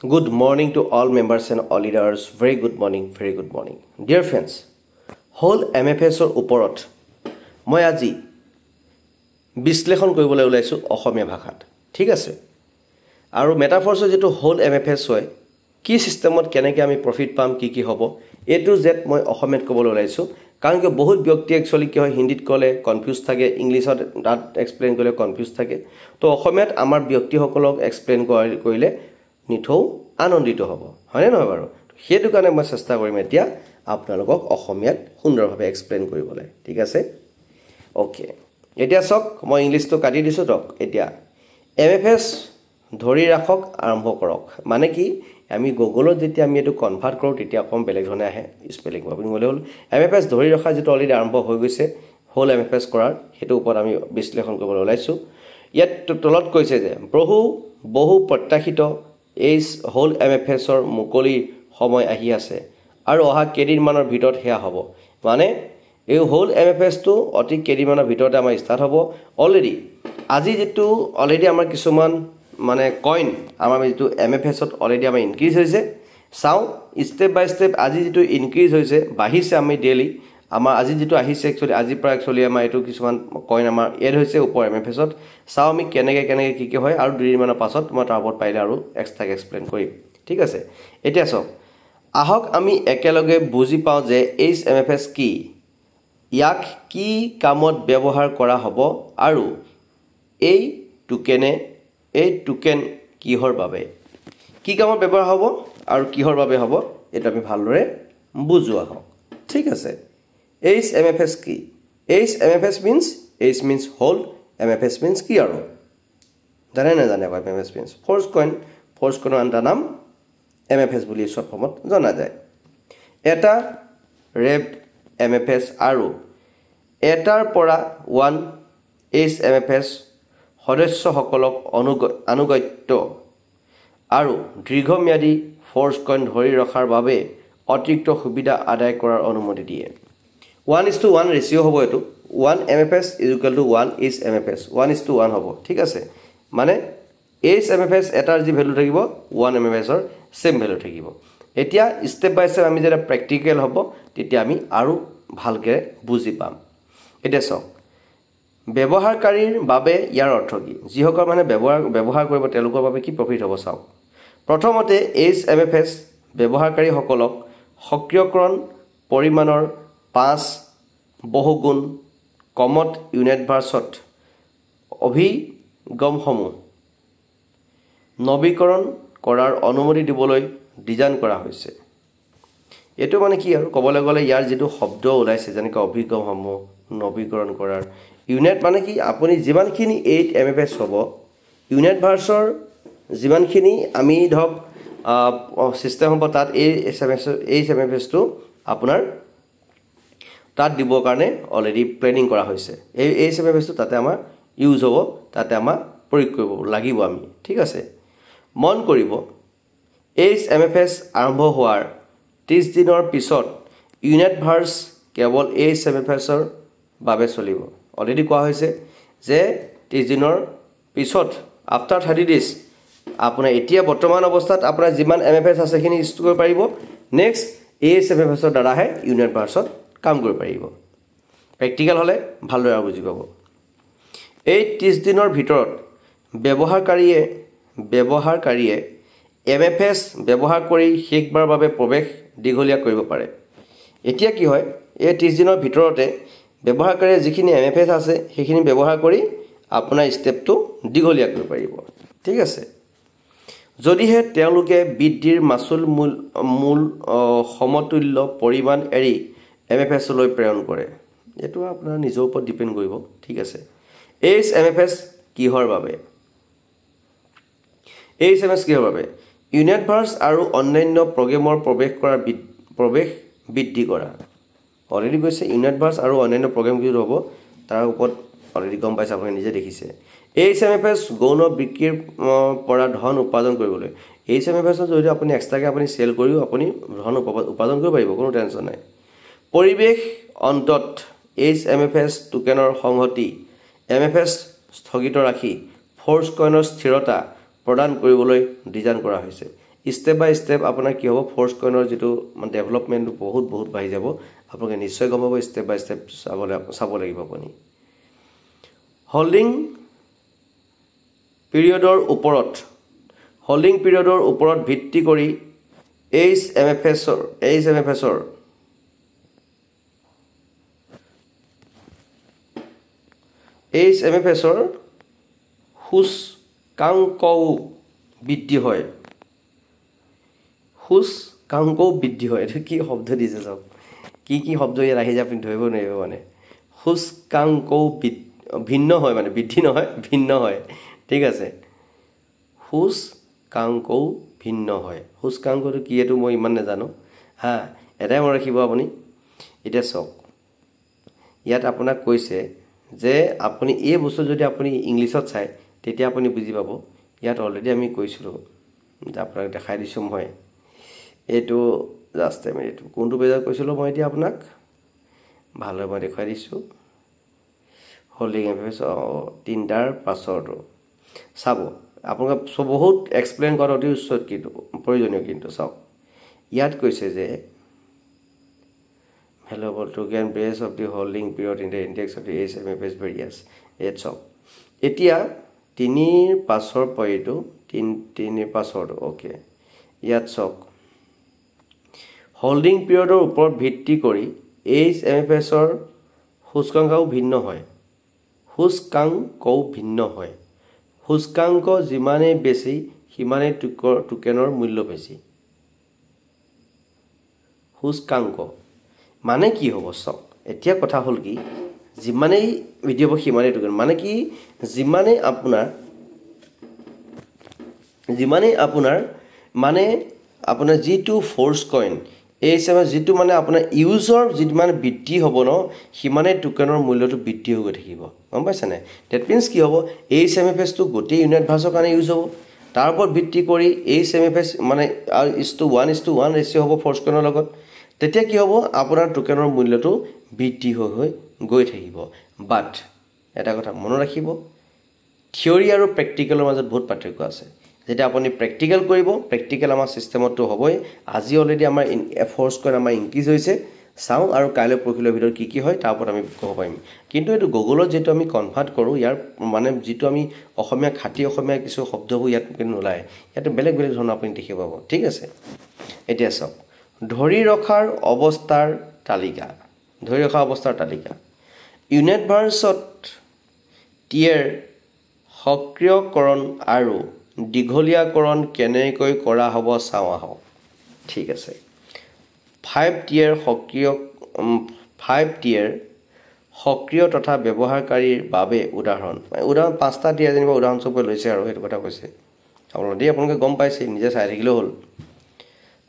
Good morning to all members and all leaders. Very good morning, very good morning. Dear friends, whole MFS or ওপৰত মই আজি বিশ্লেষণ কৰিবলৈ ওলাইছো অসমীয়া ভাষাত ঠিক আছে আৰু মেটাফৰ্ছৰ যেটো হোল MFS হয় কি সিস্টেমত কেনেকৈ আমি প্ৰফিট পাম কি হ'ব এটো জেট মই অসমীয়াত ক'বলৈ ওলাইছো কাৰণ কি বহুত ব্যক্তি একচুয়ালি কি হয় হিন্দীত ক'লে কনফিউজ থাকে ইংলিশত তাত এক্সপ্লেইন কৰিলে কনফিউজ থাকে তো অসমীয়াত আমাৰ ব্যক্তিসকলক এক্সপ্লেইন কৰিলে নিথৌ আনন্দিত হ'ব হয়নে নহয় বাৰু হেতু কাৰণে মই চেষ্টা কৰিম এতিয়া আপোনালোকক অসমীয়াত সুন্দৰভাৱে এক্সপ্লেইন কৰিবলৈ ঠিক আছে ওকে এতিয়া সক মই ইংলিশটো কাটি দিছো তক এতিয়া এমএফএছ ধৰি ৰাখক আৰম্ভ কৰক মানে কি আমি গুগলত যেতিয়া আমি এটো কনভাৰ্ট কৰো তেতিয়া কম বেলেগ ধৰণে আহে স্পেলিং আপুনি বলে হল এমএফএছ ধৰি ৰখা যেটো অলৰেডি আৰম্ভ হৈ গৈছে হোল এমএফএছ কৰাৰ হেতু ওপৰত আমি বিশ্লেষণ কৰিবলৈ ওলাইছো ইয়াত তলত কৈছে যে বহু প্ৰত্যাশিত এই হোল এমএফএছৰ মুকলি সময় আহি আছে আৰু অহা কেদিনমানৰ ভিতৰত হেয়া হ'ব মানে এই হোল এমএফএছটো অতি কেদিনমানৰ ভিতৰত আমাৰ ষ্টাৰ্ট হ'ব অলৰেডি আজি যেটো অলৰেডি আমাৰ কিছুমান মানে কইন আমাৰ যেটো এমএফএছত অলৰেডি আমাৰ ইনক্ৰিজ হৈছে চাও স্টেপ বাই স্টেপ আজি যেটো ইনক্ৰিজ হৈছে বাঢ়িছে আমি ডেইলি আমাৰ আজি যেটো আহিছে একচুয়ালি আজি পৰা একচুয়ালি আমাৰ এটো কিছুমান কইন আমাৰ এড হৈছে ওপৰ এমএফএছত চাও আমি কেনেকৈ কি হয় আৰু দুদিনমানৰ পাছত মই তাৰ ওপৰত পাইলে আৰু এক্সট্ৰা এক্সপ্লেইন কৰিম ঠিক আছে এতিয়া চাও আহক আমি একেলগে বুজি পাও যে এইচ এমএফএছ কি ইয়াক কি কামত ব্যৱহাৰ কৰা হ'ব আৰু এই টোকেন কিহৰ বাবে কি কামত ব্যৱহাৰ হ'ব আৰু কিহৰ বাবে হ'ব এটা আমি ভালদৰে বুজোৱা হ'ব ঠিক আছে এইচ এমএফএছ কি H এমএফএছ means whole MFS means কি আৰু জানে না জানে কয় MFS means ফোর্স কোন আনটা নাম MFS বুলি শর্ট ফর্মত জানা যায় এটা ৰেপ MFS আৰু এটাৰ পৰা 1 এইচ MFS সদস্যসকলক অনুগত্য আৰু দীৰ্ঘম্যাদী ফোৰ্স কইন ধৰি ৰখাৰ বাবে অতিৰিক্ত সুবিধা আদায় কৰাৰ অনুমতি দিয়ে 1:1 ৰেশিও হ'ব এটো 1 MFS is equal to 1 is MFS 1:1 হ'ব ঠিক আছে মানে এইচ MFS এটাৰ যি ভ্যালু থাকিব 1 MFS ৰ সেম ভ্যালু থাকিব এতিয়া স্টেপ বাই স্টেপ আমি যেটা প্ৰ্যাকটিক্যাল হ'ব তেতিয়া আমি আৰু ভালকে বুজি পাম এতিয়া চাওক ব্যৱহাৰকাৰীৰ বাবে ইয়াৰ অৰ্থ কি যিসকল মানে ব্যৱহাৰ কৰিব তেওঁলোকৰ বাবে কি প্ৰফিট হ'ব চাওক প্ৰথমতে এইচ MFS ব্যৱহাৰকাৰী সকলক সক্ৰিয়কৰণ পৰিমাণৰ 5 বহুগুণ কমত ইউনিভাৰ্ছত অভিগমসমূহ নৱীকৰণ কৰাৰ অনুমতি দিবলৈ ডিজাইন কৰা হৈছে এটো মানে কি আৰু কবলৈ গলে ইয়াৰ যেটো শব্দ ওলাইছে যেনেকৈ অভিগমসমূহ নৱীকৰণ কৰাৰ ইউনিট মানে কি আপুনি যিমানখিনি 8 MFS হ'ব ইউনিভাৰ্ছৰ যিমানখিনি আমি ধক সিস্টেম হ'ব তাত এই MFS টো আপোনাৰ তাত দিবৰ কাৰণে অলৰেডি প্লেনিং কৰা হৈছে এই MFS টো তাতে আমাৰ ইউজ হ'ব তাতে আমাৰ প্ৰয়োগ কৰিব লাগিব আমি ঠিক আছে মন কৰিব এইচ MFS আৰম্ভ হোৱাৰ 30 দিনৰ পিছত ইউনিভাৰ্ছ কেৱল এইচ MFS ৰ বাবে চলিব অলৰেডি কোৱা হৈছে যে 30 দিনৰ পিছত আফটাৰ 30 ডেজ আপোনাৰ এতিয়া বৰ্তমান অৱস্থাত আপোনাৰ যিমান MFS আছে খিনি ইউজ কৰিব পাৰিব নেক্সট এইচ MFS ৰ দ্বাৰাহে ইউনিভাৰ্ছত কাম কৰিব পাৰিব প্ৰ্যাকটিক্যাল হলে ভালদৰে বুজি পাব এই 30 দিনৰ ভিতৰত ব্যৱহাৰকাৰীয়ে MFS ব্যৱহাৰ কৰি শেষবাৰ বাবে প্ৰৱেশ দীঘলীয়া কৰিব পাৰে এতিয়া কি হয় এই 30 দিনৰ ভিতৰতে ব্যৱহাৰকাৰীয়ে যিখিনি MFS আছে সেইখিনি ব্যৱহাৰ কৰি আপোনাৰ ষ্টেপটো দীঘলীয়া কৰিব পাৰিব ঠিক আছে যদিহে তেওঁলোকে বৃদ্ধিৰ মাসুল মূল সমতুল্য পৰিমাণ এৰি MFS লৈ প্ৰেৰণ কৰে এটো আপোনাৰ নিজৰ ওপৰত ডিপেন্ড কৰিব ঠিক আছে এইচ MFS কিহৰ বাবে এইচ MFS কিহৰ বাবে ইউনিভাৰ্ছ আৰু অন্যান্য প্ৰগ্ৰামৰ প্ৰৱেশ বৃদ্ধি কৰা অলৰেডি কৈছে ইউনিভাৰ্ছ আৰু অন্যান্য প্ৰগ্ৰাম কি হ'ব তাৰ ওপৰত অলৰেডি গম পাইছে আপুনি নিজে দেখিছে এইচ MFS গৌণ বিক্ৰীৰ পৰা ধন উপাৰ্জন কৰিবলৈ এইচ MFS যদি আপুনি এক্সট্ৰাকে আপুনি সেল কৰিও আপুনি ধন উপাৰ্জন কৰিব পাৰিব কোনো টেনচন নাই পৰিৱেশ অন্তত এইচ MFS টোকেনৰ সংহতি MFS স্থগিত ৰাখি ফোৰ্স কইনৰ স্থিৰতা প্ৰদান কৰিবলৈ ডিজাইন কৰা হৈছে ষ্টেপ বাই ষ্টেপ আপোনাৰ কি হ'ব ফ'ৰ্চ কইনৰ যিটো ডেভেলপমেণ্টটো বহুত বাঢ়ি যাব আপোনালোকে নিশ্চয় গম পাব ষ্টেপ বাই ষ্টেপ চাব লাগিব আপুনি হোল্ডিং পিৰিয়ডৰ ওপৰত ভিত্তি কৰি HMFSৰ সূচকাংকও বৃদ্ধি হয় এইটো কি শব্দ দিছে চাওক কি শব্দ ইয়াত আহি যায় আপুনি ধৰিব নোৱাৰিব মানে সূচকাংকও ভিন্ন হয় মানে বৃদ্ধি নহয় ভিন্ন হয় ঠিক আছে সূচকাংকও ভিন্ন হয় সূচকাংকটো কি এইটো মই ইমান নাজানো হা এটাই মনত ৰাখিব আপুনি এতিয়া চাওক ইয়াত আপোনাক কৈছে যে আপুনি এই বস্তু যদি আপুনি ইংলিছত চাই তেতিয়া আপুনি বুজি পাব ইয়াত অলৰেডি আমি কৈছিলোঁ যে আপোনাক দেখাই দিছোঁ মই এইটো জাষ্ট এ মিনিট কোনটো পেজত কৈছিলোঁ মই এতিয়া আপোনাক ভালদৰে মই দেখুৱাই দিছোঁ হোল্ডিং এমএফএছ তিনিটাৰ পাছৰটো চাব আপোনাক বহুত এক্সপ্লেইন কৰা অতি উচিত কিন্তু প্ৰয়োজনীয় কিন্তু চাওক ইয়াত কৈছে যে valuable token base of the holding period in the index of the HMFS various it's all এতিয়া 3 পাছৰ পইটো 3 পাছৰ ওকে ইয়াত চক হোল্ডিং পিৰিয়ডৰ ওপৰত ভিত্তি কৰি HMFSৰ সূচকাংকও ভিন্ন হয় সূচকাংক যিমানে বেছি সিমানে টোকেনৰ মূল্য বেছি সূচকাংক মানে কি হ'ব চক এতিয়া কথা হল কি যিমানেই ভিডিঅ' সিমানেই টোকেন মানে কি যিমানেই আপোনাৰ যিটো ফ'ৰ্চ কইন এই সময় যিটো মানে আপোনাৰ ইউজৰ যিমান বৃদ্ধি হ'ব ন সিমানেই টোকেনৰ মূল্যটো বৃদ্ধি হৈ গৈ থাকিব গম পাইছে নাই দ্যাট মিন্স কি হ'ব HMFS টো গোটেই ইউনিট ভাৰ্চৰ কাৰণে ইউজ হ'ব তাৰ ওপৰত ভিত্তি কৰি HMFS মানে 1:1 ৰেচিঅ' হ'ব ফ'ৰ্চ কইনৰ লগত তেতিয়া কি হ'ব আপোনাৰ টোকেনৰ মূল্যটো বৃদ্ধি হৈ গৈ থাকিব বাট এটা কথা মনত ৰাখিব থিওৰি আৰু প্ৰেক্টিকেলৰ মাজত বহুত পাৰ্থক্য আছে যেটা আপুনি প্ৰেক্টিকেল কৰিব প্ৰেক্টিকেল আমাৰ সিস্টেমটো হ'বই আজি অলৰেডি আমাৰ ফ'ৰ্চ কইন আমাৰ ইনক্ৰিজ হৈছে চাও আৰু কাইলৈ পৰখিলৰ ভিতৰত কি হয় তাৰ ওপৰত আমি ক'ব পাৰিম কিন্তু এটো গুগলত যেটো আমি কনভাৰ্ট কৰো ইয়াৰ মানে যেটো আমি অসমীয়া খাটি অসমীয়া কিছু শব্দবোৰ ইয়াত নোলায় ইয়াতে বেলেগ ধৰণৰ আপুনি দেখিব পাব ঠিক আছে এতিয়া চাওক ধৰি ৰখাৰ অৱস্থাৰ তালিকা ইউনিট ভাৰ্চত টিয়াৰ সক্ৰিয়কৰণ আৰু দীঘলীয়াকৰণ কেনেকৈ কৰা হ'ব চাও আহক ঠিক আছে 5 টিয়াৰ সক্ৰিয় তথা ব্যৱহাৰকাৰীৰ বাবে উদাহৰণ 5টা টিয়াৰ যেনিবা উদাহৰণ চবে লৈছে আৰু সেইটো কথা কৈছে আপোনালোকে গম পাইছে নিজে চাই থাকিলে হ'ল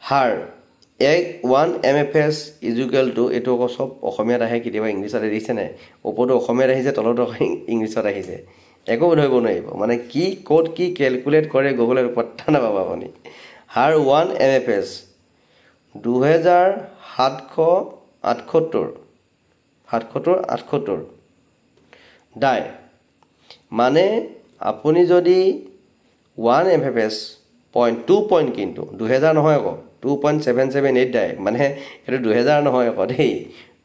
হার 1 MFS = এটো সব অসমীয়াত আহে কেতিয়াবা ইংলিছত দিছে নাই ওপৰটো অসমীয়াত আহিছে তলটো ইংলিছত আহিছে একো ধৰিব নোৱাৰিব মানে কি কোড কি ক্যালকুলেট কৰে গুগলৰ পত্তা নাপাব আপুনি হার 1 MFS 2778 ডাই মানে আপুনি যদি 1 MFS 2 পইণ্ট কিন্তু 2000 নহয় আকৌ 2.778 ডাই মানে এটো 2000 নহয় আকৌ দেই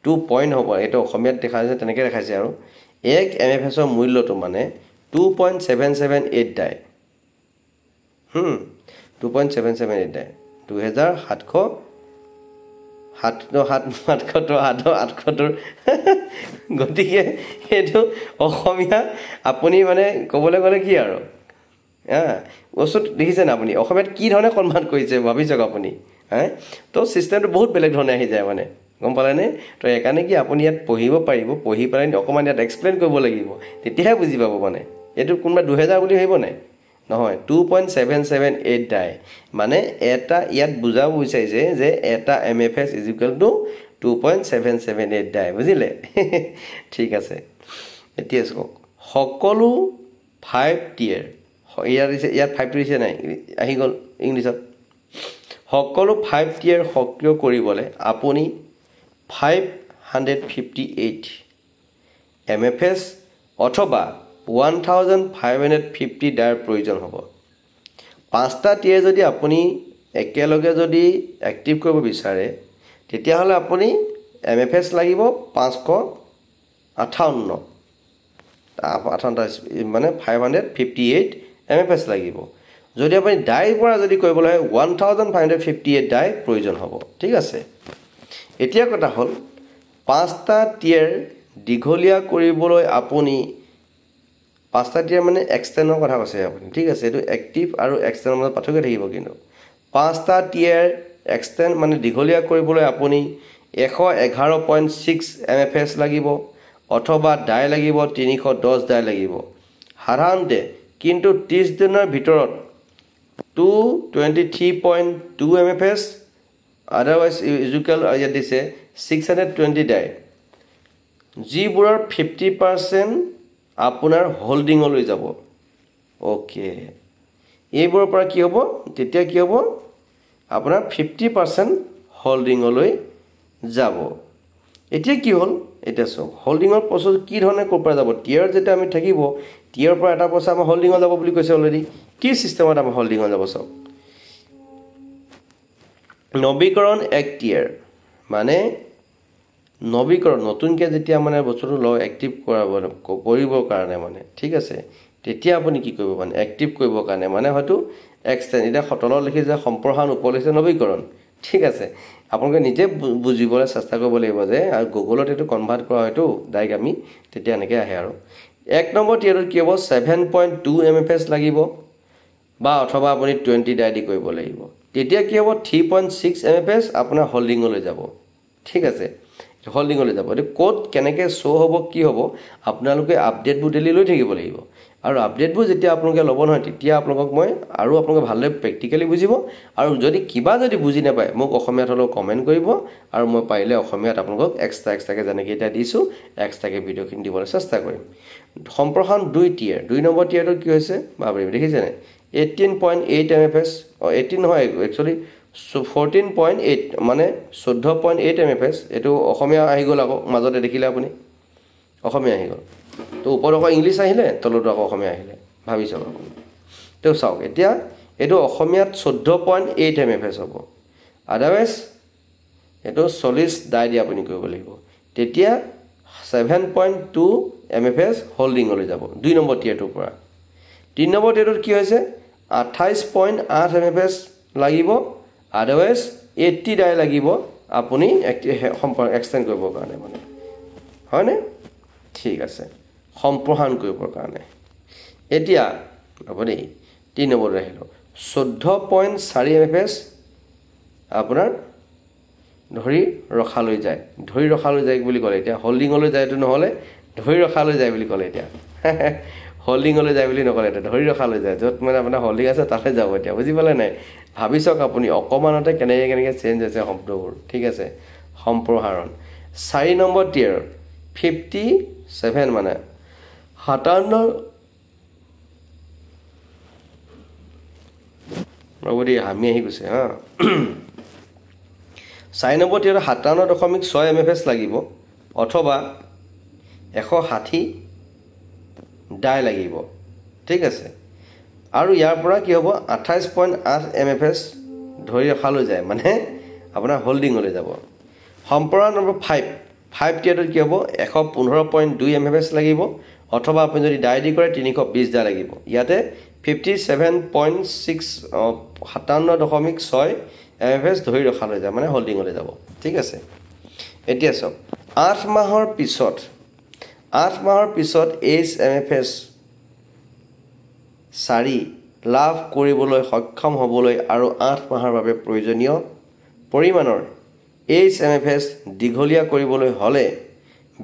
2 পইণ্ট হ'ব এটো অসমীয়াত দেখাইছে তেনেকৈ দেখাইছে আৰু 1 MFS ৰ মূল্যটো মানে 2.778 ডাই 2.778 ডাই 2778 গতিকে এটো অসমীয়া আপুনি মানে ক'বলৈ গ'লে কি আৰু ওচৰত দেখিছে না আপুনি অসমীয়াত কি ধৰণে কনভাৰ্ট কৰিছে ভাবিছক আপুনি তো সিস্টেমটো বহুত বেলেগ ধৰণে আহি যায় মানে গম পালেনে তো একানে কি আপুনি ইয়াত পঢ়িব পাৰিব পঢ়ি পেলাই অকমান ইয়াত এক্সপ্লেইন কৰিব লাগিব তেতিয়াহে বুজি পাব মানে এটো কোনবা 2000 বুলি ভাবিব নাই নহয় 2.778 ডাই মানে এটা ইয়াত বুজাব বিচাৰিছে যে এটা MFS = 2.778 ডাই বুজিলে ঠিক আছে এতিয়া সকলো 5 টিয়াৰ ইয়াত 5 টো দিছে নাই আহি গল ইংলিছত সকলো 5 টিয়াৰ সক্ৰিয় কৰিবলৈ আপুনি 558 MFS অথবা 1550 ডাইৰ প্ৰয়োজন হ'ব 5টা টিয়াৰ যদি আপুনি একেলগে যদি এক্টিভ কৰিব বিচাৰে তেতিয়াহ'লে আপুনি MFS লাগিব 558 মানে 558 MFS লাগিব যদি আপুনি ডাইৰ পৰা যদি কৰিবলৈ হয় 1558 ডাই প্ৰয়োজন হ'ব ঠিক আছে এতিয়া কথা হ'ল পাঁচটা টিয়াৰ দীঘলীয়া কৰিবলৈ আপুনি পাঁচটা টিয়াৰ মানে এক্সটেনৰ কথা কৈছে আপুনি ঠিক আছে এটো এক্টিভ আৰু এক্সটেনৰ মাজত পাৰ্থক্য থাকিব কিন্তু পাঁচটা টিয়াৰ এক্সটেন মানে দীঘলীয়া কৰিবলৈ আপুনি 111.6 MFS লাগিব অথবা ডাই লাগিব 310 ডাই লাগিব সাধাৰণতে কিন্তু 30 দিনৰ ভিতৰত 223.2 MFS otherwise usual ইয়াত দিছে 620 ডাই যিবোৰৰ 50% আপোনাৰ হোল্ডিং লৈ যাব ওকে এইবোৰৰ পৰা কি হ'ব তেতিয়া কি হ'ব আপোনাৰ 50% হোল্ডিং লৈ যাব এতিয়া কি হ'ল এটা সব হোল্ডিংৰ প্ৰসেস কি ধৰণে কৰ পৰা যাব টিয়াৰ যেটা আমি থাকিব টিয়াৰ পৰা এটা পইচা আমাৰ হোল্ডিংৰ যাব বুলি কৈছে অলৰেডি কি সিস্টেমত আমাৰ হোল্ডিংৰ যাব সব নবীকৰণ এক টিয়াৰ মানে নবীকৰণ নতুনকৈ যেতিয়া মানে বস্তুটো ল এক্টিভ কৰিবৰ কাৰণে মানে ঠিক আছে তেতিয়া আপুনি কি কৰিব মানে এক্টিভ কৰিবৰ কাৰণে মানে হয়তো এক্সটেন এটা খতলৰ লিখি যে সম্প্ৰসাৰণ উপলিছে নবীকৰণ ঠিক আছে আপোনালোকে নিজে বুজিবলৈ চেষ্টা কৰিব লাগিব যে আৰু গুগলত এটো কনভাৰ্ট কৰা হয়তো ডাইৰেক্ট আমি তেতিয়া এনেকৈ আহে আৰু এক নম্বৰ টিয়াৰত কি হ'ব 7.2 MFS লাগিব বা অথবা আপুনি 20 ডাই দি কৰিব লাগিব তেতিয়া কি হ'ব 3.6 MFS আপোনাৰ হোল্ডিং লৈ যাব ঠিক আছে হোল্ডিং লৈ যাব এটো কোড কেনেকৈ শো হ'ব কি হ'ব আপোনালোকে আপডেট বুটেলি লৈ থাকিব লাগিব আৰু আপডেটবোৰ যেতিয়া আপোনালোকে ল'ব নহয় তেতিয়া আপোনালোকক মই আৰু আপোনালোকে ভালদৰে প্ৰেক্টিক্যালি বুজিব আৰু যদি কিবা যদি বুজি নাপায় মোক অসমীয়াত হলেও কমেন্ট কৰিব আৰু মই পাৰিলে অসমীয়াত আপোনালোকক এক্সট্ৰাকে যেনেকৈ এটা দিছো এক্সট্ৰাকে ভিডিঅ'খিনি দিবলৈ চেষ্টা কৰিম সম্প্ৰসাৰণ 2 টিয়াৰ 2 নম্বৰ টিয়াৰটো কি হৈছে ভাবিব দেখিছেনে 18.8 MFS 18 নহয় একচুয়ালি 14.8 মানে 14.8 MFS এটো অসমীয়া আহি গ'ল আকৌ মাজতে দেখিলে আপুনি অসমীয়া আহি গ'ল তো ওপৰত আকৌ ইংলিছ আহিলে তলত আকৌ অসমীয়া আহিলে ভাবি চাওক আপুনি তো চাওক এতিয়া এটো অসমীয়াত 14.8 MFS হ'ব আদাৰৱাইজ এটো 40 ডাই দি আপুনি কৰিব লাগিব তেতিয়া 7.2 MFS হোল্ডিং লৈ যাব 2 নম্বৰ টিয়াৰটোৰ পৰা 3 নম্বৰ টিয়াৰটোত কি হৈছে 28.8 MFS লাগিব আদাৰৱাইজ 80 ডাই লাগিব আপুনি এক্সটেন্ড কৰিবৰ কাৰণে মানে হয়নে ঠিক আছে সম্প্ৰসাৰণ কৰিবৰ কাৰণে এতিয়া আপুনি 3 নম্বৰ আহিল 14.4 MFS আপোনাৰ ধৰি ৰখালৈ যায় বুলি ক'লে এতিয়া হোল্ডিং লৈ যায়টো নহলে ধৰি ৰখালৈ যায় বুলি ক'লে এতিয়া হোল্ডিং লৈ যায় বুলি নকলে এটা ধৰি ৰখালৈ যায় যত মানে আপোনাৰ হোল্ডিং আছে তাতে যাব এতিয়া বুজি পালে নাই ভাবি চাওক আপুনি অকমানতে কেনেকৈ চেঞ্জ হৈছে শব্দবোৰ ঠিক আছে সম্প্ৰসাৰণ 4 নম্বৰ টিয়াৰ 57 মানে 57 ৰবদি আমি আহি গৈছে হা 4 নম্বৰ টিয়াৰ 57.6 MFS লাগিব অথবা 160 ডাই লাগিব ঠিক আছে আৰু ইয়াৰ পৰা কি হ'ব 28.8 MFS ধৰি ৰখালৈ যায় মানে আপোনাৰ হোল্ডিং লৈ যাব সম্প্ৰসাৰণ নম্বৰ 5 টিয়াৰটোত কি হ'ব 115.2 MFS লাগিব অথবা আপুনি যদি ডাই দি কৰে 320 ডাই লাগিব ইয়াতে 57.6 57.6 MFS ধৰি ৰখালৈ যায় মানে হোল্ডিং লৈ যাব ঠিক আছে এতিয়া সব 8 মাহৰ পিছত MFS 4 লাভ কৰিবলৈ সক্ষম হ'বলৈ আৰু 8 মাহৰ বাবে প্ৰয়োজনীয় পৰিমাণৰ MFS দীঘলীয়া কৰিবলৈ হলে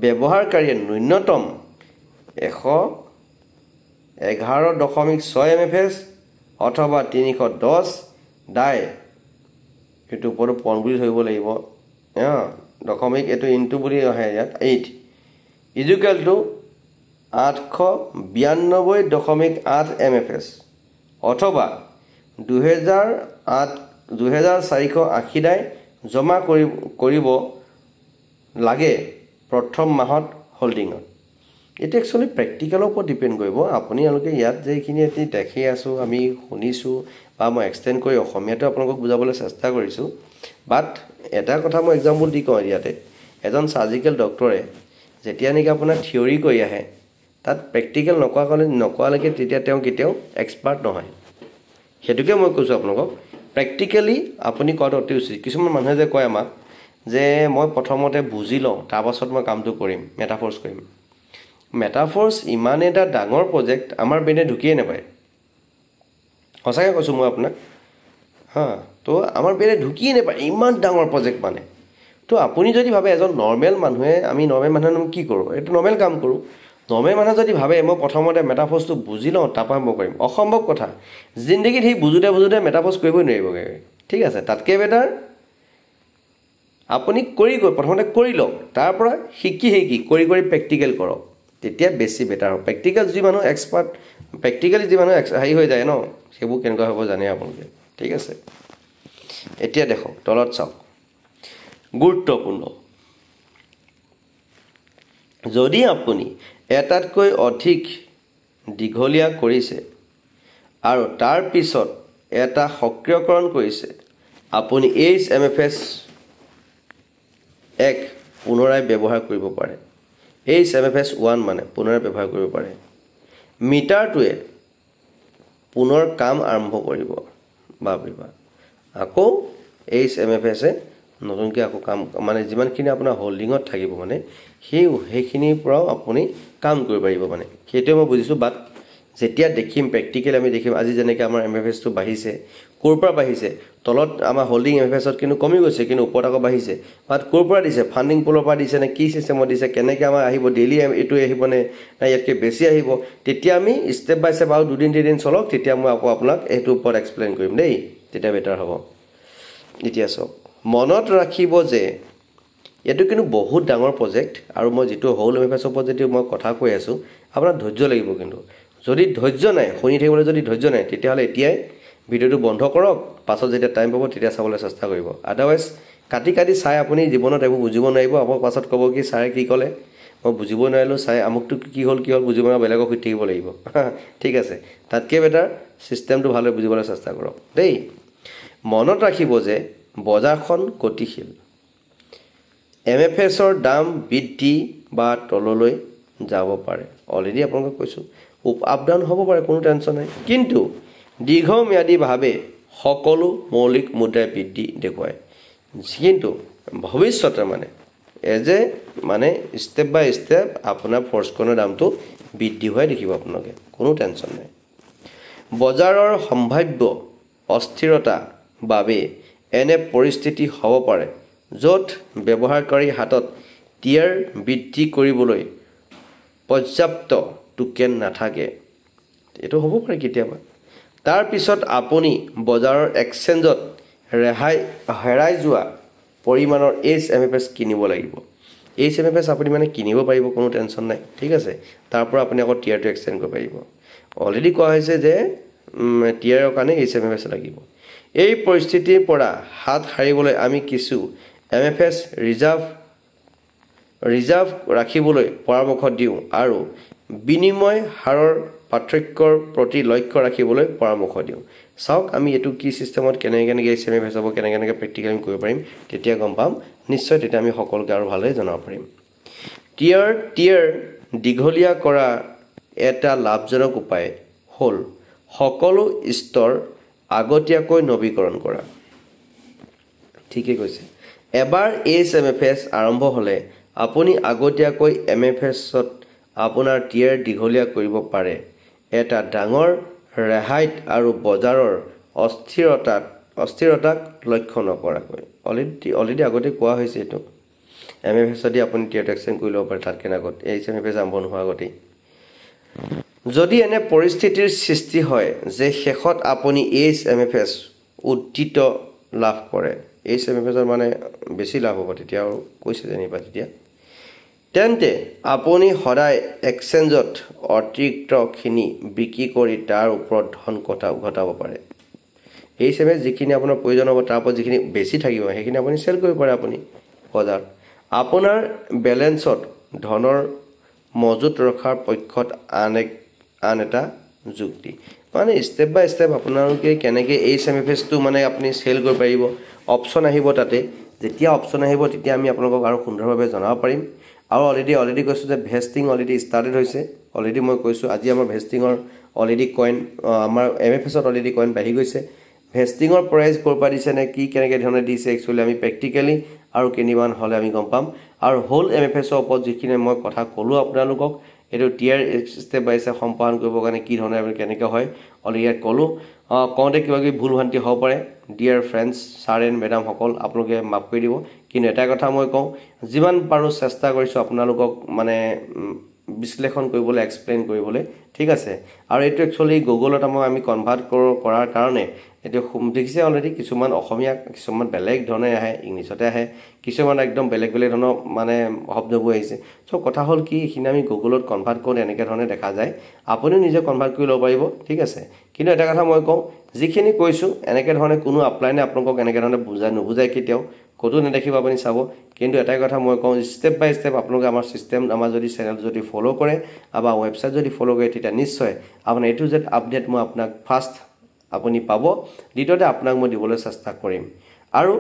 ব্যৱহাৰকাৰীয়ে ন্যূনতম 111.6 MFS অথবা 310 ডাই এটো ওপৰত পন বুলি ধৰিব লাগিব দশমিক এটো ইনটু বুলি আহে ইয়াত 8 ইকুৱেল টু 892.8 MFS অথবা 2480 ডাই জমা কৰিব লাগে প্ৰথম মাহত হোল্ডিংত এটা একচুয়ালি প্ৰেক্টিকেলৰ ওপৰত ডিপেন্ড কৰিব আপুনি আলোকে ইয়াত যেখিনি এতি দেখি আছো আমি শুনিছো বা মই এক্সটেণ্ড কৰি অসমীয়াটো আপোনালোকক বুজাবলৈ চেষ্টা কৰিছোঁ বাট এটা কথা মই এক্সাম্পল দি কওঁ ইয়াতে এজন সাৰ্জিকেল ডক্টৰে যেতিয়া নেকি আপোনাৰ থিয়ৰি কৰি আহে তাত প্ৰেক্টিকেল নকৰালৈকে তেতিয়া তেওঁ কেতিয়াও এক্সপাৰ্ট নহয় সেইটোকে মই কৈছোঁ আপোনালোকক প্ৰেক্টিকেলি আপুনি কৰাটো অতি উচিত কিছুমান মানুহে যে কয় আমাক যে মই প্ৰথমতে বুজি লওঁ তাৰপাছত মই কামটো কৰিম মেটাফৰ্ছ কৰিম মেটাফৰ্ছ ইমান এটা ডাঙৰ প্ৰজেক্ট আমাৰ বেনে ঢুকিয়ে নাপায় সঁচাকৈ কৈছোঁ মই আপোনাক তো আমাৰ বেনে ঢুকিয়ে নাপায় ইমান ডাঙৰ প্ৰজেক্ট মানে তো আপুনি যদি ভাবে এজন নৰ্মেল মানুহে আমি নৰ্মেল মানুহে কি কৰোঁ এইটো নৰ্মেল কাম কৰোঁ নৰ্মেল মানুহে যদি ভাবে মই প্ৰথমতে মেটাফৰ্ছটো বুজি লওঁ তাৰপৰা মই কৰিম অসম্ভৱ কথা জিন্দগীত সেই বুজোতে মেটাফৰ্ছ কৰিবই নোৱাৰিবগৈ ঠিক আছে তাতকৈ বেটাৰ আপুনি প্ৰথমতে কৰি লওক তাৰপৰা শিকি কৰি প্ৰেক্টিকেল কৰক তেতিয়া বেছি বেটাৰ হ'ব প্ৰেক্টিকেল যি মানুহ এক্সপাৰ্ট প্ৰেক্টিকেলি যি মানুহ হেৰি হৈ যায় ন সেইবোৰ কেনেকুৱা হ'ব জানে আপোনালোকে ঠিক আছে এতিয়া দেখক তলত চাওক গুৰুত্বপূৰ্ণ যদি আপুনি এটাতকৈ অধিক দীঘলীয়া কৰিছে আৰু তাৰ পিছত এটা সক্ৰিয়কৰণ কৰিছে আপুনি HMFS এক পুনৰাই ব্যৱহাৰ কৰিব পাৰে HMFS 1 মানে পুনৰাই ব্যৱহাৰ কৰিব পাৰে মিটাৰটোৱে পুনৰ কাম আৰম্ভ কৰিব বাবিবা আকৌ HMFS নতুনকৈ আকৌ কাম মানে যিমানখিনি আপোনাৰ হোল্ডিঙত থাকিব মানে সেইখিনিৰ পৰাও আপুনি কাম কৰিব পাৰিব মানে সেইটোৱে মই বুজিছোঁ বাট যেতিয়া দেখিম প্ৰেক্টিকেলি আমি দেখিম আজি যেনেকৈ আমাৰ MFSটো বাঢ়িছে ক'ৰ পৰা বাঢ়িছে তলত আমাৰ হোল্ডিং MFSত কিন্তু কমি গৈছে কিন্তু ওপৰত আকৌ বাঢ়িছে বাট ক'ৰ পৰা দিছে ফাণ্ডিং পুলৰ পৰা দিছে নে কি চিষ্টেমত দিছে কেনেকৈ আমাৰ আহিব ডেইলি এইটো আহিব নে ইয়াতকৈ বেছি আহিব তেতিয়া আমি ষ্টেপ বাই ষ্টেপ আৰু দুদিন তিনিদিন চলক তেতিয়া মই আকৌ আপোনাক এইটোৰ ওপৰত এক্সপ্লেইন কৰিম দেই তেতিয়া বেটাৰ হ'ব এতিয়া চাওক মনত ৰাখিব যে এইটো কিন্তু বহুত ডাঙৰ প্ৰজেক্ট আৰু মই যিটো হোল MFS ওপৰত যদি মই কথা কৈ আছোঁ আপোনাৰ ধৈৰ্য লাগিব কিন্তু যদি ধৈৰ্য নাই শুনি থাকিবলৈ যদি ধৈৰ্য নাই তেতিয়াহ'লে এতিয়াই ভিডিঅ'টো বন্ধ কৰক পাছত যেতিয়া টাইম পাব তেতিয়া চাবলৈ চেষ্টা কৰিব আদাৰৱাইজ কাটি চাই আপুনি জীৱনত একো বুজিব নোৱাৰিব আপোনাক পাছত ক'ব কি ছাৰে কি ক'লে মই বুজিব নোৱাৰিলোঁ চাই আমুকটো কি হ'ল বুজিব নোৱাৰা বেলেগক সুধি থাকিব লাগিব ঠিক আছে তাতকৈ বেটাৰ ছিষ্টেমটো ভালদৰে বুজিবলৈ চেষ্টা কৰক দেই মনত ৰাখিব যে বজাৰখন গতিশীল MFSৰ দাম বৃদ্ধি বা তললৈ যাব পাৰে অলৰেডি আপোনালোকক কৈছোঁ আপ ডাউন হ'ব পাৰে কোনো টেনশ্যন নাই কিন্তু দীৰ্ঘম্যাদীভাৱে সকলো মৌলিক মুদ্ৰাই বৃদ্ধি দেখুৱায় কিন্তু ভৱিষ্যতে মানে মানে ষ্টেপ বাই ষ্টেপ আপোনাৰ ফৰ্চখনৰ দামটো বৃদ্ধি হোৱাই দেখিব আপোনালোকে কোনো টেনশ্যন নাই বজাৰৰ সম্ভাৱ্য অস্থিৰতা বাবে এনে পৰিস্থিতি হ'ব পাৰে য'ত ব্যৱহাৰকাৰীৰ হাতত টিয়াৰ বৃদ্ধি কৰিবলৈ পৰ্যাপ্ত টোকেন নাথাকে এইটো হ'ব পাৰে কেতিয়াবা তাৰ পিছত আপুনি বজাৰৰ এক্সচেঞ্জত হেৰাই যোৱা পৰিমাণৰ HMFS কিনিব লাগিব HMFS আপুনি মানে কিনিব পাৰিব কোনো টেনশ্যন নাই ঠিক আছে তাৰ পৰা আপুনি আকৌ টিয়াৰটো এক্সচেঞ্জ কৰিব পাৰিব অলৰেডি কোৱা হৈছে যে টিয়াৰৰ কাৰণে HMFS লাগিব এই পৰিস্থিতিৰ পৰা হাত সাৰিবলৈ আমি কিছু MFS ৰিজাৰ্ভ ৰাখিবলৈ পৰামৰ্শ দিওঁ আৰু বিনিময় হাৰৰ পাৰ্থক্যৰ প্ৰতি লক্ষ্য ৰাখিবলৈ পৰামৰ্শ দিওঁ চাওক আমি এইটো কি চিষ্টেমত কেনেকৈ HMFS হ'ব কেনেকৈ প্ৰেক্টিকেল কৰিব পাৰিম তেতিয়া গম পাম নিশ্চয় তেতিয়া আমি সকলোকে আৰু ভালদৰে জনাব পাৰিম টিয়াৰ দীঘলীয়া কৰা এটা লাভজনক উপায় হ'ল সকলো স্তৰ আগতীয়াকৈ নৱীকৰণ কৰা ঠিকই কৈছে এবাৰ HMFS আৰম্ভ হ'লে আপুনি আগতীয়াকৈ MFSত আপোনাৰ টিয়াৰ দীঘলীয়া কৰিব পাৰে এটা ডাঙৰ ৰেহাইত আৰু বজাৰৰ অস্থিৰতাক লক্ষ্য নকৰাকৈ অলৰেডি আগতে কোৱা হৈছে এইটো MFS যদি আপুনি টিয়াৰটো এক্সচেঞ্জ কৰি ল'ব পাৰে তাতকৈ আগত HMFS আৰম্ভ নোহোৱাৰ আগতেই যদি এনে পৰিস্থিতিৰ সৃষ্টি হয় যে শেষত আপুনি HMFS উদ্ধৃত লাভ কৰে HMFSৰ মানে বেছি লাভ হ'ব তেতিয়া আৰু কৈছে যেনিবা তেতিয়া তেন্তে আপুনি সদায় এক্সচেঞ্জত অতিৰিক্তখিনি বিক্ৰী কৰি তাৰ ওপৰত ধন ঘটাব পাৰে HMFS যিখিনি আপোনাৰ প্ৰয়োজন হ'ব তাৰ ওপৰত যিখিনি বেছি থাকিব সেইখিনি আপুনি চেল কৰিব পাৰে আপুনি বজাৰত আপোনাৰ বেলেন্সত ধনৰ মজুত ৰখাৰ পক্ষত আন এটা যুক্তি মানে ষ্টেপ বাই ষ্টেপ আপোনালোকে কেনেকৈ এই MFSটো মানে আপুনি চেল কৰিব পাৰিব অপশ্যন আহিব তাতে যেতিয়া অপশ্যন আহিব তেতিয়া আমি আপোনালোকক আৰু সুন্দৰভাৱে জনাব পাৰিম আৰু অলৰেডি কৈছোঁ যে ভেষ্টিং অলৰেডি ষ্টাৰ্টেড হৈছে অলৰেডি মই কৈছোঁ আজি আমাৰ ভেষ্টিঙৰ অলৰেডি কইন আমাৰ MFSত অলৰেডি কইন বাঢ়ি গৈছে ভেষ্টিঙৰ প্ৰাইচ ক'ৰ পৰা দিছে নে কি কেনেকৈ ধৰণে দিছে একচুৱেলি আমি প্ৰেক্টিকেলি আৰু কেনিমান হ'লে আমি গম পাম আৰু হোল MFSৰ ওপৰত যিখিনি মই কথা ক'লোঁ আপোনালোকক এইটো টিয়াৰ ষ্টেপ বাই ষ্টেপ সম্পাদন কৰিবৰ কাৰণে কি ধৰণে কেনেকৈ হয় অলৰেডি ইয়াত ক'লোঁ কওঁতে কিবা কিবি ভুল ভ্ৰান্তি হ'ব পাৰে ডিয়াৰ ফ্ৰেণ্ডছ ছাৰ এণ্ড মেডামসকল আপোনালোকে মাফ কৰি দিব কিন্তু এটা কথা মই কওঁ যিমান পাৰোঁ চেষ্টা কৰিছোঁ আপোনালোকক মানে বিশ্লেষণ কৰিবলৈ এক্সপ্লেইন কৰিবলৈ ঠিক আছে আৰু এইটো একচুৱেলি গুগলত আমি কনভাৰ্ট কৰাৰ কাৰণে এইটো দেখিছে অলৰেডি কিছুমান অসমীয়া কিছুমান বেলেগ ধৰণে আহে ইংলিছতে আহে কিছুমান একদম বেলেগ ধৰণৰ মানে শব্দবোৰ আহিছে চ' কথা হ'ল কি এইখিনি আমি গুগলত কনভাৰ্ট কৰোঁ এনেকৈ ধৰণে দেখা যায় আপুনিও নিজে কনভাৰ্ট কৰি ল'ব পাৰিব ঠিক আছে কিন্তু এটা কথা মই কওঁ যিখিনি কৈছোঁ এনেকৈ ধৰণে কোনো আপলাইনে আপোনালোকক এনেকৈ ধৰণে নুবুজায় কেতিয়াও ক'তো নেদেখিব আপুনি চাব কিন্তু এটাই কথা মই কওঁ ষ্টেপ বাই ষ্টেপ আপোনালোকে আমাৰ ছিষ্টেম আমাৰ যদি চেনেল যদি ফ'ল' কৰে বা ৱেবছাইট যদি ফ'ল' কৰে তেতিয়া নিশ্চয় আপোনাৰ A to Z আপডেট মই আপোনাক ফাৰ্ষ্ট আপুনি পাব দ্বিতীয়তে আপোনাক মই দিবলৈ চেষ্টা কৰিম আৰু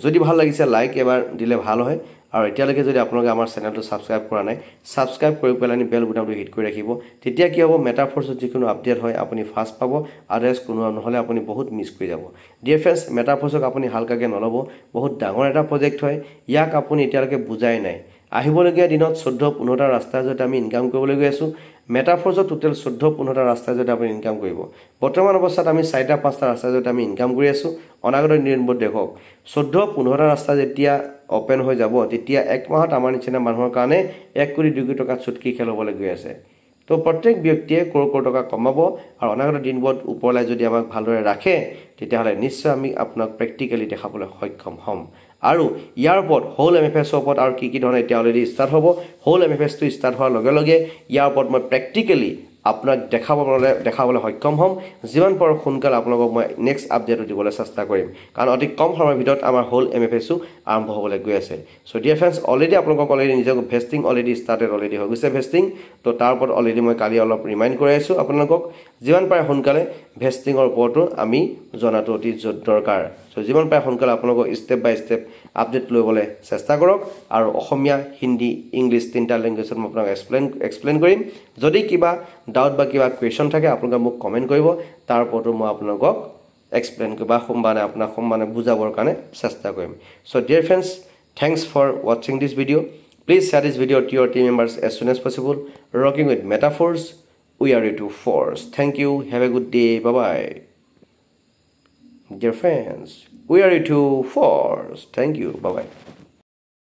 যদি ভাল লাগিছে লাইক এবাৰ দিলে ভাল হয় আৰু এতিয়ালৈকে যদি আপোনালোকে আমাৰ চেনেলটো ছাবস্ক্ৰাইব কৰা নাই ছাবস্ক্ৰাইব কৰি পেলাই বেল বুটামটো হিট কৰি ৰাখিব তেতিয়া কি হ'ব মেটাফৰ্ছত যিকোনো আপডেট হয় আপুনি ফাৰ্ষ্ট পাব আদাৰৱাইজ কোনো নহ'লে আপুনি বহুত মিছ কৰি যাব ডিয়াৰ ফ্ৰেণ্ডছ মেটাফৰ্ছক আপুনি হালকাকৈ নল'ব বহুত ডাঙৰ এটা প্ৰজেক্ট হয় ইয়াক আপুনি এতিয়ালৈকে বুজাই নাই আহিবলগীয়া দিনত 14-15টা ৰাস্তাৰ জৰিয়তে আমি ইনকাম কৰিবলৈ গৈ আছোঁ মেটাফৰ্ছত টোটেল 14-15টা ৰাস্তাৰ জৰিয়তে আপুনি ইনকাম কৰিব বৰ্তমান অৱস্থাত আমি 4-5টা ৰাস্তাৰ জৰিয়তে আমি ইনকাম কৰি আছোঁ অনাগত দিনবোৰ দেখক 14-15টা ৰাস্তা যেতিয়া অপেন হৈ যাব তেতিয়া এক মাহত আমাৰ নিচিনা মানুহৰ কাৰণে 1 কোটি 2 কোটি টকা চুটকি খেল হ'বলৈ গৈ আছে তো প্ৰত্যেক ব্যক্তিয়ে কৰোৰ টকা কমাব আৰু অনাগত দিনবোৰত ওপৰলৈ যদি আমাক ভালদৰে ৰাখে তেতিয়াহ'লে নিশ্চয় আমি আপোনাক প্ৰেক্টিকেলি দেখাবলৈ সক্ষম হ'ম আৰু ইয়াৰ ওপৰত হোল MFSৰ ওপৰত আৰু কি ধৰণে এতিয়া অলৰেডি ষ্টাৰ্ট হ'ব হোল MFSটো ষ্টাৰ্ট হোৱাৰ লগে লগে ইয়াৰ ওপৰত মই প্ৰেক্টিকেলি আপোনাক দেখাবলৈ সক্ষম হ'ম যিমান পাৰোঁ সোনকালে আপোনালোকক মই নেক্সট আপডেটটো দিবলৈ চেষ্টা কৰিম কাৰণ অতি কম সময়ৰ ভিতৰত আমাৰ হোল MFSটো আৰম্ভ হ'বলৈ গৈ আছে চ' ডিয়াৰ ফ্ৰেণ্ডছ অলৰেডি আপোনালোকক অলৰেডি নিজক ভেষ্টিং অলৰেডি ষ্টাৰ্টেড অলৰেডি হৈ গৈছে ভেষ্টিং তো তাৰ ওপৰত অলৰেডি মই কালি অলপ ৰিমাইণ্ড কৰি আছোঁ আপোনালোকক যিমান পাৰে সোনকালে ভেষ্টিঙৰ ওপৰতো আমি জনাটো অতি দৰকাৰ চ' যিমান পাৰে সোনকালে আপোনালোকক ষ্টেপ বাই ষ্টেপ আপডেট ল'বলৈ চেষ্টা কৰক আৰু অসমীয়া হিন্দী ইংলিছ 3টা লেংগুৱেজত মই আপোনাক এক্সপ্লেইন কৰিম যদি কিবা ডাউট বা কিবা কুৱেশ্যন থাকে আপোনালোকে মোক কমেণ্ট কৰিব তাৰ ওপৰতো মই আপোনালোকক এক্সপ্লেইন বা আপোনাক বুজাবৰ কাৰণে চেষ্টা কৰিম so' dear friends thanks for watching this video please share this video to your team members as soon as possible rocking with metaphors we are to force thank you have a good day bye bye dear friends we are to force thank you bye bye